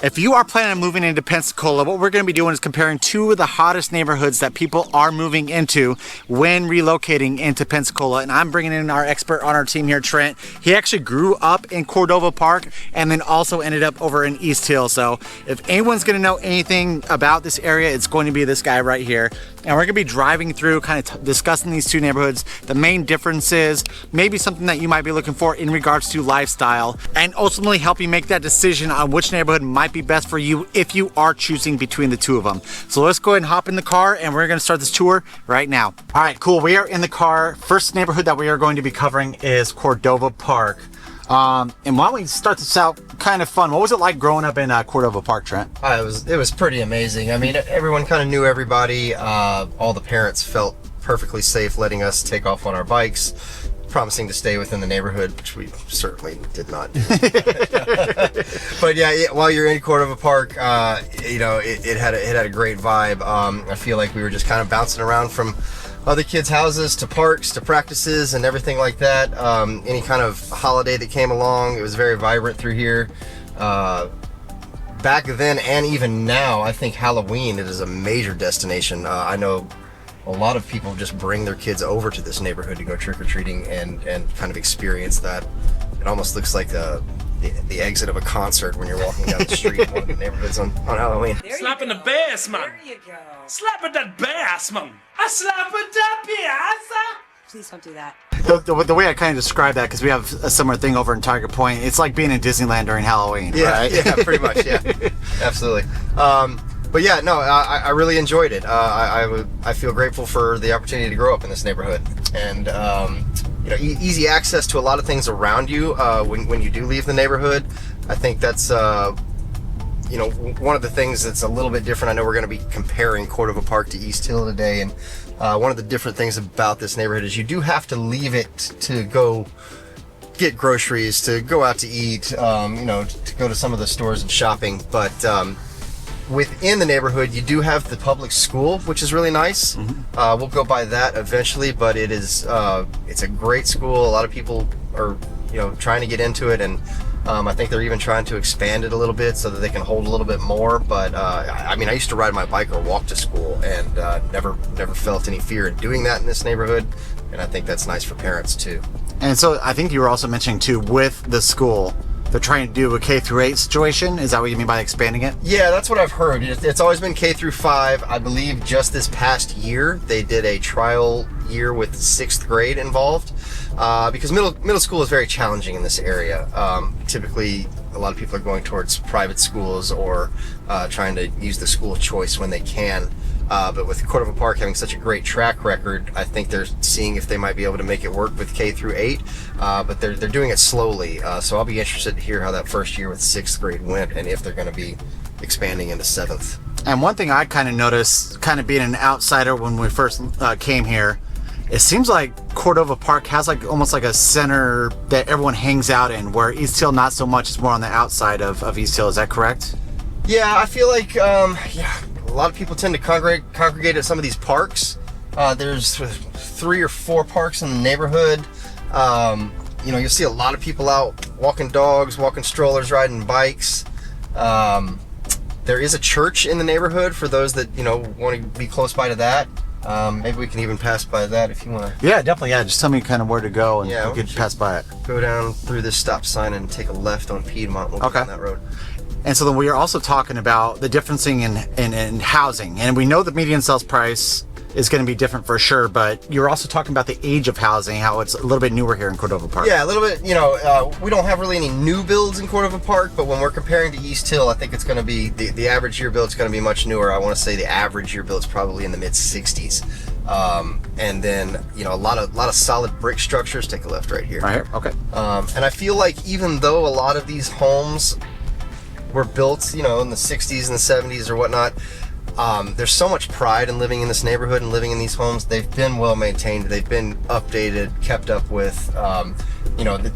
If you are planning on moving into Pensacola, what we're going to be doing is comparing two of the hottest neighborhoods that people are moving into when relocating into Pensacola. And I'm bringing in our expert on our team here, Trent. He actually grew up in Cordova Park and then also ended up over in East Hill. So if anyone's going to know anything about this area, it's going to be this guy right here. And we're going to be driving through, kind of discussing these two neighborhoods, the main differences, maybe something that you might be looking for in regards to lifestyle, and ultimately help you make that decision on which neighborhood might be best for you if you are choosing between the two of them. So let's go ahead and hop in the car and we're going to start this tour right now. All right, cool. We are in the car. First neighborhood that we are going to be covering is Cordova Park. And why don't we start this out kind of fun? What was it like growing up in Cordova Park, Trent? It was pretty amazing. I mean, everyone kind of knew everybody. All the parents felt perfectly safe letting us take off on our bikes, promising to stay within the neighborhood, which we certainly did not do. But yeah, while you're in Cordova Park, it had a great vibe. I feel like we were just kind of bouncing around from other kids' houses to parks to practices and everything like that. Any kind of holiday that came along, it was very vibrant through here. Back then and even now, I think Halloween, it is a major destination. I know a lot of people just bring their kids over to this neighborhood to go trick-or-treating and kind of experience that. It almost looks like the exit of a concert when you're walking down the street in one of the neighborhoods on Halloween. Slapping the bass, man. There you go. Slapping that bass, man. I slapping that bass. Please don't do that. The way I kind of describe that, because we have a similar thing over in Tiger Point, it's like being in Disneyland during Halloween, right? Yeah, pretty much, yeah. Absolutely. But yeah, no, I really enjoyed it. I feel grateful for the opportunity to grow up in this neighborhood. And easy access to a lot of things around you when you do leave the neighborhood. I think that's one of the things that's a little bit different. I know we're going to be comparing Cordova Park to East Hill today, and one of the different things about this neighborhood is you do have to leave it to go get groceries, to go out to eat, to go to some of the stores and shopping. But within the neighborhood, you do have the public school, which is really nice. Mm-hmm. We'll go by that eventually, but it's a great school. A lot of people are trying to get into it, and I think they're even trying to expand it a little bit so that they can hold a little bit more. But I used to ride my bike or walk to school, and never felt any fear in doing that in this neighborhood. And I think that's nice for parents too. And so I think you were also mentioning too, with the school, they're trying to do a K through 8 situation. Is that what you mean by expanding it? Yeah, that's what I've heard. It's always been K through 5. I believe just this past year they did a trial year with 6th grade involved, because middle school is very challenging in this area. Typically, a lot of people are going towards private schools or trying to use the school of choice when they can. But with Cordova Park having such a great track record, I think they're seeing if they might be able to make it work with K through 8. But they're doing it slowly. So I'll be interested to hear how that first year with 6th grade went, and if they're going to be expanding into 7th. And one thing I kind of noticed, kind of being an outsider when we first came here, it seems like Cordova Park has almost like a center that everyone hangs out in, where East Hill not so much, is more on the outside of East Hill. Is that correct? Yeah, I feel like a lot of people tend to congregate at some of these parks. There's 3 or 4 parks in the neighborhood. You'll see a lot of people out walking dogs, walking strollers, riding bikes. There is a church in the neighborhood for those that want to be close by to that. Maybe we can even pass by that if you want to. Yeah, definitely. Yeah, just tell me kind of where to go, and we could pass by it. Go down through this stop sign and take a left on Piedmont. We'll go down that road. And so then we are also talking about the differencing in housing. And we know the median sales price is going to be different for sure, but you're also talking about the age of housing, how it's a little bit newer here in Cordova Park. Yeah, a little bit. We don't have really any new builds in Cordova Park, but when we're comparing to East Hill, I think it's going to be, the average year build is going to be much newer. I want to say the average year build is probably in the mid-60s. And then, a lot of solid brick structures. Take a left right here. Right here? Okay. And I feel like even though a lot of these homes were built, in the 60s and the 70s or whatnot, there's so much pride in living in this neighborhood and living in these homes. They've been well maintained. They've been updated, kept up with.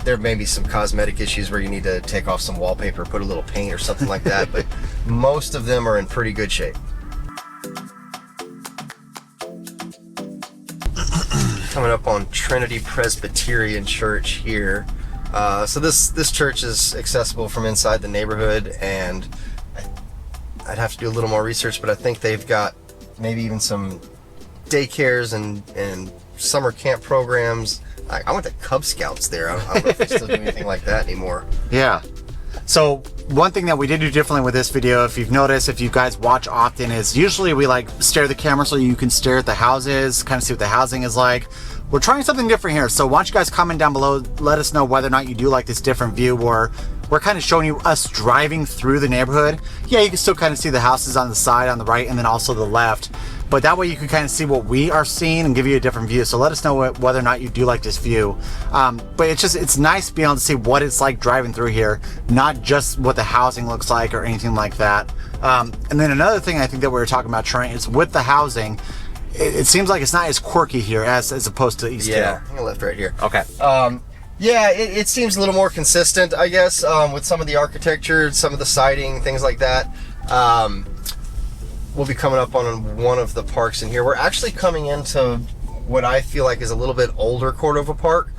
There may be some cosmetic issues where you need to take off some wallpaper, put a little paint or something like that, but most of them are in pretty good shape. Coming up on Trinity Presbyterian Church here. So this church is accessible from inside the neighborhood, and I'd have to do a little more research, but I think they've got maybe even some daycares and summer camp programs. I went to Cub Scouts there. I don't know if they still do anything like that anymore. Yeah. So one thing that we did do differently with this video, if you've noticed, if you guys watch often, is usually we like stare at the camera so you can stare at the houses, kind of see what the housing is like. We're trying something different here. So why don't you guys comment down below, let us know whether or not you do like this different view where we're kind of showing you us driving through the neighborhood. Yeah, you can still kind of see the houses on the side, on the right, and then also the left. But that way you can kind of see what we are seeing and give you a different view. So let us know whether or not you do like this view. But it's nice being able to see what it's like driving through here, not just what the housing looks like or anything like that. And then another thing I think that we were talking about, Trent, is with the housing, it seems like it's not as quirky here as opposed to East Hill. Yeah, I'm gonna lift right here. Okay. Yeah, it seems a little more consistent, I guess, with some of the architecture, some of the siding, things like that. We'll be coming up on one of the parks in here. We're actually coming into what I feel like is a little bit older Cordova Park.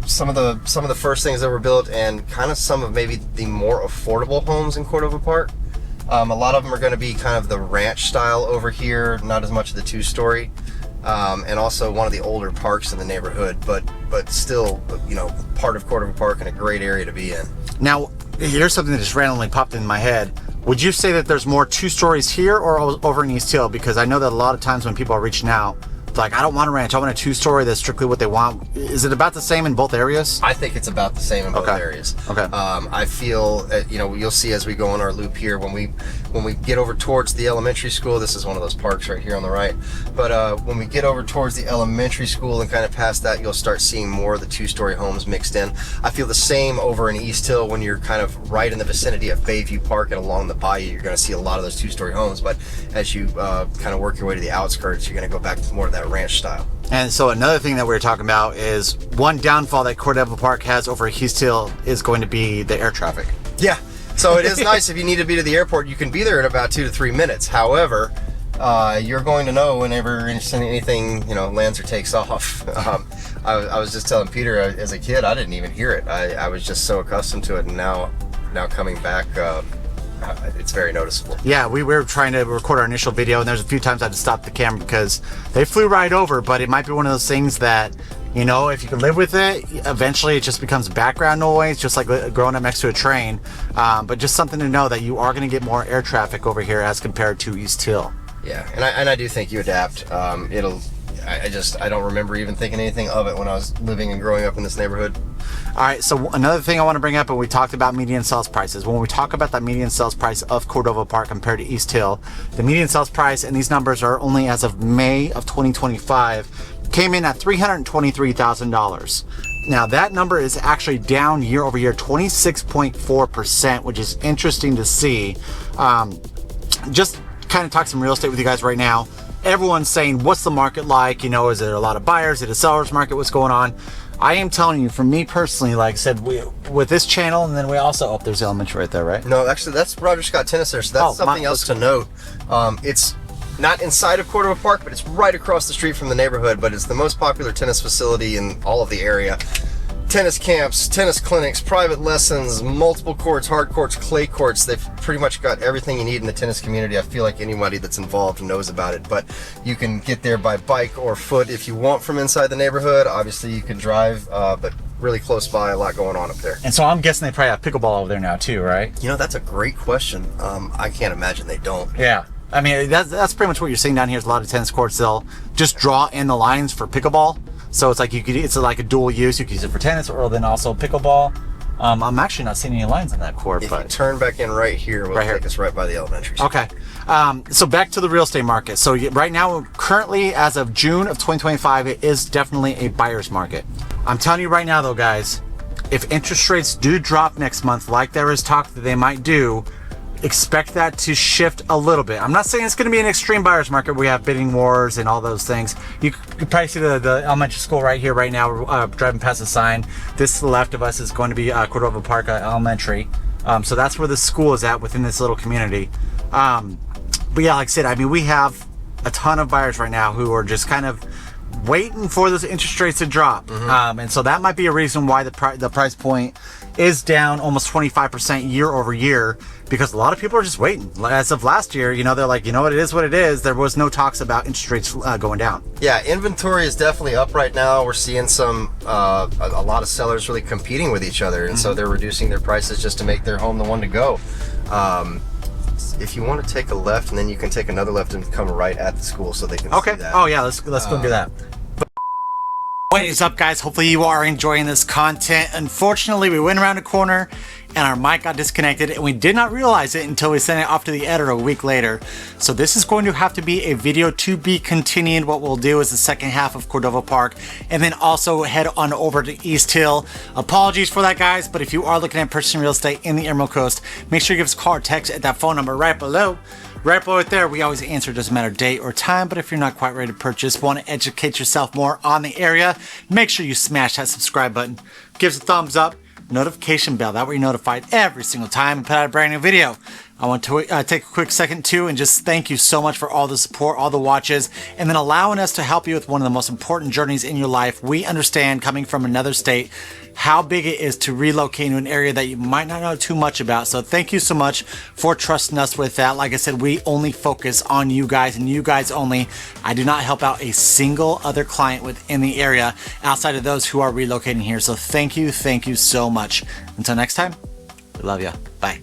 Some of the first things that were built, and kind of some of maybe the more affordable homes in Cordova Park. A lot of them are going to be kind of the ranch style over here, not as much of the two-story. And also one of the older parks in the neighborhood, but still, you know, part of Cordova Park and a great area to be in. Now, here's something that just randomly popped in my head. Would you say that there's more two stories here or over in East Hill? Because I know that a lot of times when people are reaching out, like, I don't want a ranch, I want a two-story, that's strictly what they want. Is it about the same in both areas? I think it's about the same in both areas. Okay. I feel, you know, you'll see as we go on our loop here, when we get over towards the elementary school, this is one of those parks right here on the right, but when we get over towards the elementary school and kind of past that, you'll start seeing more of the two-story homes mixed in. I feel the same over in East Hill when you're kind of right in the vicinity of Bayview Park and along the bayou, you're going to see a lot of those two-story homes, but as you kind of work your way to the outskirts, you're going to go back to more of that ranch style. And so another thing that we were talking about is one downfall that Cordova Park has over East Hill is going to be the air traffic. Yeah, so it is nice if you need to be to the airport, you can be there in about 2 to 3 minutes. However, you're going to know whenever anything, you know, lands or takes off. I was just telling Peter, as a kid, I didn't even hear it. I was just so accustomed to it, and now coming back, it's very noticeable. Yeah, we were trying to record our initial video, and there's a few times I had to stop the camera because they flew right over, but it might be one of those things that, you know, if you can live with it, eventually it just becomes background noise, just like growing up next to a train. But just something to know that you are going to get more air traffic over here as compared to East Hill. Yeah, and I do think you adapt. I don't remember even thinking anything of it when I was living and growing up in this neighborhood. All right, so another thing I want to bring up, and we talked about median sales prices. When we talk about that median sales price of Cordova Park compared to East Hill, the median sales price, and these numbers are only as of May of 2025, came in at $323,000. Now that number is actually down year over year 26.4%, which is interesting to see. Just kind of talk some real estate with you guys right now. Everyone's saying, what's the market like? You know, is there a lot of buyers? Is it a seller's market? What's going on? I am telling you, for me personally, like I said, with this channel, and then we also, there's the elementary right there, right? No, actually, that's Roger Scott Tennis there, so that's something else to note. It's not inside of Cordova Park, but it's right across the street from the neighborhood, but it's the most popular tennis facility in all of the area. Tennis camps, tennis clinics, private lessons, multiple courts, hard courts, clay courts. They've pretty much got everything you need in the tennis community. I feel like anybody that's involved knows about it, but you can get there by bike or foot if you want from inside the neighborhood. Obviously you can drive, but really close by, a lot going on up there. And so I'm guessing they probably have pickleball over there now too, right? You know, that's a great question. I can't imagine they don't. Yeah. I mean, that's pretty much what you're seeing down here is a lot of tennis courts. They'll just draw in the lines for pickleball. So it's like it's like a dual use. You can use it for tennis or then also pickleball. I'm actually not seeing any lines on that court. If but you turn back in right here, we'll take us right by the elementary school. Okay. So back to the real estate market. So right now, currently, as of June of 2025, it is definitely a buyer's market. I'm telling you right now, though, guys, if interest rates do drop next month, like there is talk that they might do, expect that to shift a little bit. I'm not saying it's going to be an extreme buyer's market. We have bidding wars and all those things. You could probably see the elementary school right here, right now. We're driving past the sign. This to the left of us is going to be Cordova Park Elementary. So that's where the school is at within this little community. But yeah, like I said, I mean, we have a ton of buyers right now who are just kind of waiting for those interest rates to drop. And so that might be a reason why the price point is down almost 25% year over year because a lot of people are just waiting. As of last year, you know, they're like, you know, it is what it is. There was no talks about interest rates going down. Yeah, inventory is definitely up right now. We're seeing some a lot of sellers really competing with each other, and so they're reducing their prices just to make their home the one to go. If you want to take a left, and then you can take another left and come right at the school so they can see that. Oh yeah, let's go do that. What is up, guys? Hopefully you are enjoying this content. Unfortunately, we went around a corner and our mic got disconnected, and we did not realize it until we sent it off to the editor a week later. So this is going to have to be a video to be continued. What we'll do is the second half of Cordova Park, and then also head on over to East Hill. Apologies for that, guys, but if you are looking at purchasing real estate in the Emerald Coast, make sure you give us a call or text at that phone number right below. Right below it there, we always answer, doesn't matter date or time, but if you're not quite ready to purchase, want to educate yourself more on the area, make sure you smash that subscribe button, give us a thumbs up, notification bell, that way you're notified every single time we put out a brand new video. I want to take a quick second too and just thank you so much for all the support, all the watches, and then allowing us to help you with one of the most important journeys in your life. We understand, coming from another state, how big it is to relocate to an area that you might not know too much about. So thank you so much for trusting us with that. Like I said, we only focus on you guys and you guys only. I do not help out a single other client within the area outside of those who are relocating here. So thank you so much. Until next time, we love you. Bye.